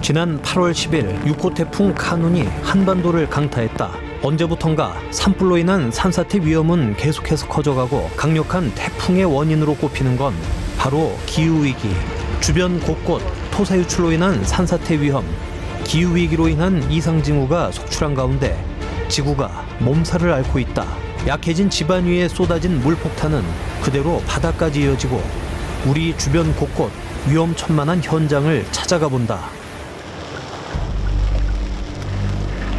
지난 8월 10일 6호 태풍 카눈이 한반도를 강타했다. 언제부턴가 산불로 인한 산사태 위험은 계속해서 커져가고 강력한 태풍의 원인으로 꼽히는 건 바로 기후위기. 주변 곳곳 토사 유출로 인한 산사태 위험, 기후위기로 인한 이상징후가 속출한 가운데 지구가 몸살을 앓고 있다. 약해진 지반 위에 쏟아진 물폭탄은 그대로 바다까지 이어지고 우리 주변 곳곳 위험천만한 현장을 찾아가 본다.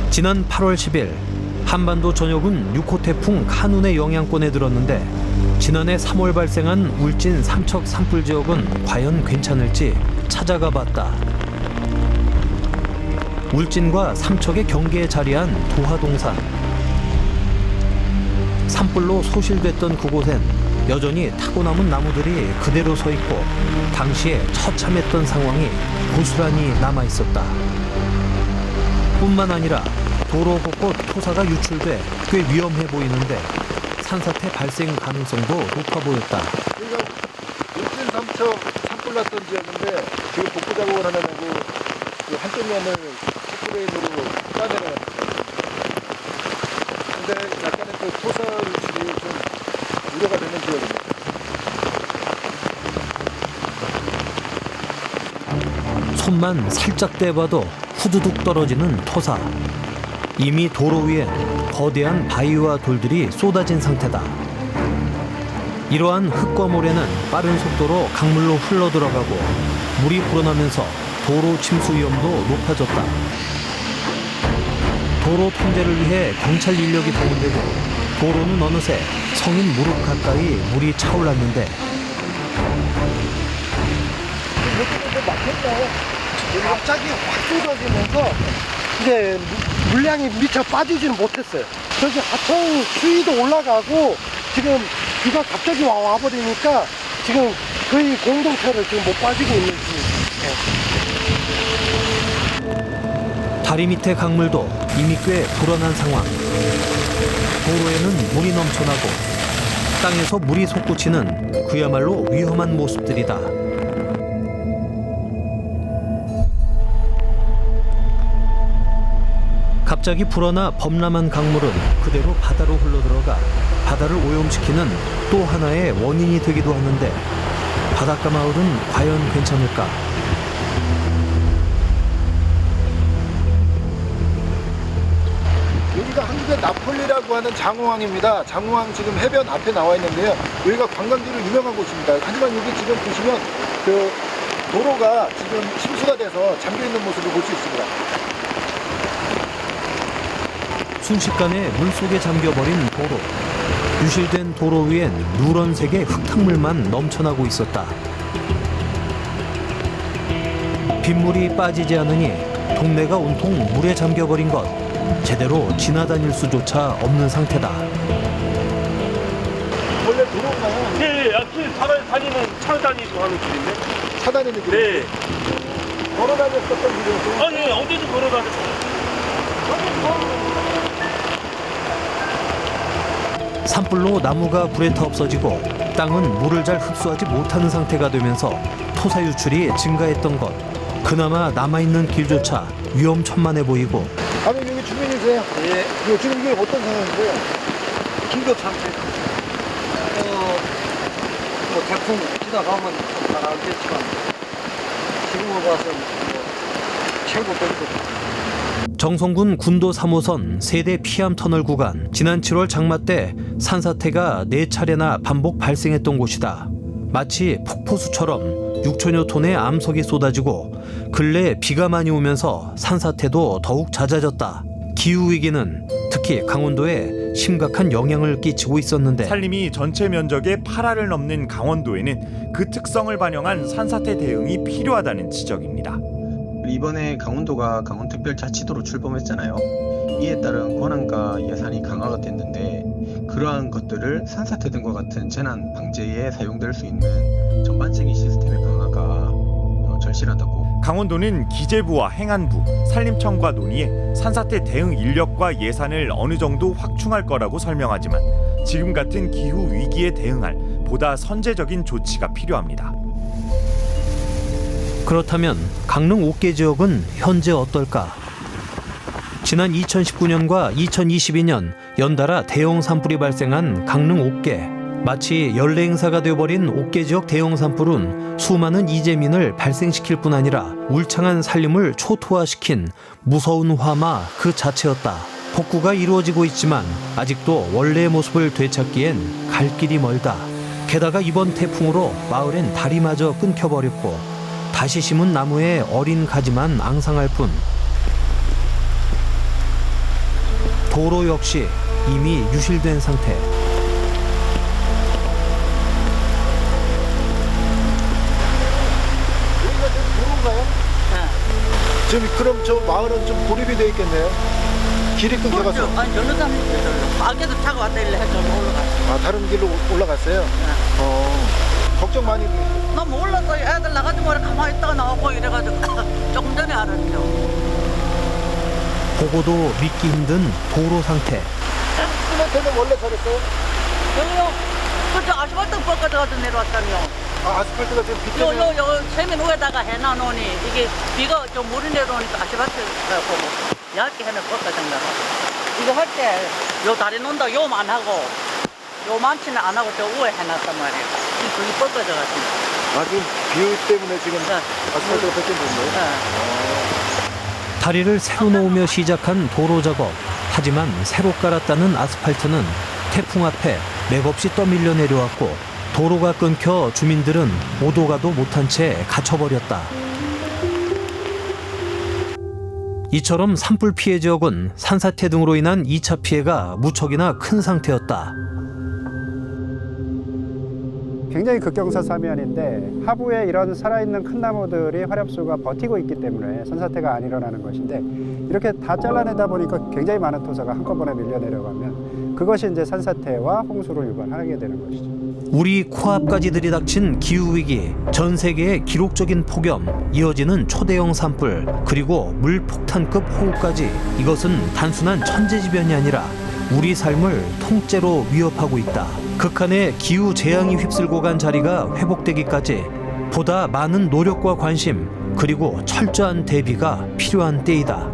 지난 8월 10일 한반도 전역은 6호 태풍 카눈의 영향권에 들었는데 지난해 3월 발생한 울진 삼척 산불 지역은 과연 괜찮을지 찾아가 봤다. 울진과 삼척의 경계에 자리한 도하동산. 산불로 소실됐던 그곳엔 여전히 타고 남은 나무들이 그대로 서 있고 당시에 처참했던 상황이 고스란히 남아 있었다. 뿐만 아니라 도로 곳곳 토사가 유출돼 꽤 위험해 보이는데 산사태 발생 가능성도 높아 보였다. 여기가 울진 삼척 산불 났던 지역인데 지금 복구 작업을 하느라고 그 한쪽 면을 포크레인으로 짜내려갑니다. 근데 약간의 그 토사 유출이 좀 우려가 되는 지역입니다. 손만 살짝 떼봐도 후두둑 떨어지는 토사. 이미 도로 위엔 거대한 바위와 돌들이 쏟아진 상태다. 이러한 흙과 모래는 빠른 속도로 강물로 흘러들어가고 물이 불어나면서 도로 침수 위험도 높아졌다. 도로 통제를 위해 경찰 인력이 동원되고 도로는 어느새 성인 무릎 가까이 물이 차올랐는데 갑자기 확 쏟아지면서 이제 물량이 미처 빠지지는 못했어요. 저기 하천 수위도 올라가고 지금 비가 갑자기 와버리니까 지금 거의 공동차를 지금 못 빠지고 있는 중이에요. 다리 밑에 강물도 이미 꽤 불어난 상황. 도로에는 물이 넘쳐나고 땅에서 물이 솟구치는 그야말로 위험한 모습들이다. 갑자기 불어나 범람한 강물은 그대로 바다로 흘러들어가 바다를 오염시키는 또 하나의 원인이 되기도 하는데 바닷가 마을은 과연 괜찮을까? 여기가 한국의 나폴리라고 하는 장호항입니다. 장호항 지금 해변 앞에 나와 있는데요. 여기가 관광지로 유명한 곳입니다. 하지만 여기 지금 보시면 그 도로가 지금 침수가 돼서 잠겨 있는 모습을 볼 수 있습니다. 순식간에 물속에 잠겨버린 도로. 유실된 도로 위엔 누런색의 흙탕물만 넘쳐나고 있었다. 빗물이 빠지지 않으니 동네가 온통 물에 잠겨버린 것. 제대로 지나다닐 수조차 없는 상태다. 원래 도로가요? 네, 앞길 다니는 차 다니고 하는 길인데. 차 다니는 길. 네. 걸어 다녔었던 길이었어요. 아니, 어디든 걸어 다녔어요. 산불로 나무가 불에 타 없어지고 땅은 물을 잘 흡수하지 못하는 상태가 되면서 토사 유출이 증가했던 것. 그나마 남아있는 길조차 위험천만해 보이고 아버님 여기 주민이세요? 예, 지금 이게 어떤 상황인데요? 긴급 상태. 뭐 태풍 지나가면 잘 알겠지만 지금으로 봐서 최고 정도. 정성군 군도 3호선 세대 피암 터널 구간. 지난 7월 장마 때 산사태가 4차례나 반복 발생했던 곳이다. 마치 폭포수처럼 6천여 톤의 암석이 쏟아지고 근래 비가 많이 오면서 산사태도 더욱 잦아졌다. 기후위기는 특히 강원도에 심각한 영향을 끼치고 있었는데 산림이 전체 면적의 8화를 넘는 강원도에는 그 특성을 반영한 산사태 대응이 필요하다는 지적입니다. 이번에 강원도가 강원특별자치도로 출범했잖아요. 이에 따른 권한과 예산이 강화가 됐는데 그러한 것들을 산사태 등과 같은 재난 방제에 사용될 수 있는 전반적인 시스템의 강화가 절실하다고. 강원도는 기재부와 행안부, 산림청과 논의해 산사태 대응 인력과 예산을 어느 정도 확충할 거라고 설명하지만 지금 같은 기후 위기에 대응할 보다 선제적인 조치가 필요합니다. 그렇다면 강릉 옥계 지역은 현재 어떨까? 지난 2019년과 2022년 연달아 대형 산불이 발생한 강릉 옥계. 마치 연례 행사가 되어버린 옥계 지역 대형 산불은 수많은 이재민을 발생시킬 뿐 아니라 울창한 산림을 초토화시킨 무서운 화마 그 자체였다. 복구가 이루어지고 있지만 아직도 원래의 모습을 되찾기엔 갈 길이 멀다. 게다가 이번 태풍으로 마을엔 다리마저 끊겨버렸고 다시 심은 나무에 어린 가지만 앙상할 뿐. 도로 역시 이미 유실된 상태. 여기가 지금 도로인가요? 네. 지금 그럼 저 마을은 좀 고립이 되어 있겠네요. 길이 끊겨가지고. 그렇죠. 아니, 절로 가면 절로. 아게도 차가 왔다 일래 해서 올라갔어. 아, 다른 길로 올라갔어요? 네. 걱정 많이 되세요. 나 몰랐어. 애들 나가지고 가만히 있다가 나오고 이래가지고 조금 전에 알았죠. 보고도 믿기 힘든 도로 상태. 시멘트는 원래 저랬어요? 여기요. 그저 아스팔트 뻗어가지고 내려왔다며. 아, 아스팔트가 지금 비켜서. 요 세면 위에다가 해놔놓으니 이게 비가 좀 물이 내려오니까 아스팔트가 보고 얇게 해면 뻗어진다고. 이거 할 때 요 다리 논다 요만 하고 요만치는 안 하고 저 위에 해놨단 말이에요. 그게 뻗어져가지고. 아, 지금 비 때문에 지금 네. 아스팔트가 벗겨진 거예요? 네. 다리를 새로 놓으며 시작한 도로 작업. 하지만 새로 깔았다는 아스팔트는 태풍 앞에 맥없이 떠밀려 내려왔고 도로가 끊겨 주민들은 오도 가도 못한 채 갇혀버렸다. 이처럼 산불 피해 지역은 산사태 등으로 인한 2차 피해가 무척이나 큰 상태였다. 굉장히 극경사사면인데 하부에 이런 살아있는 큰 나무들이 화렵수가 버티고 있기 때문에 산사태가 안 일어나는 것인데 이렇게 다 잘라내다 보니까 굉장히 많은 토사가 한꺼번에 밀려 내려가면 그것이 이제 산사태와 홍수를 유발하게 되는 것이죠. 우리 코앞까지 들이닥친 기후위기, 전 세계의 기록적인 폭염, 이어지는 초대형 산불, 그리고 물폭탄급 호우까지 이것은 단순한 천재지변이 아니라 우리 삶을 통째로 위협하고 있다. 극한의 기후 재앙이 휩쓸고 간 자리가 회복되기까지 보다 많은 노력과 관심, 그리고 철저한 대비가 필요한 때이다.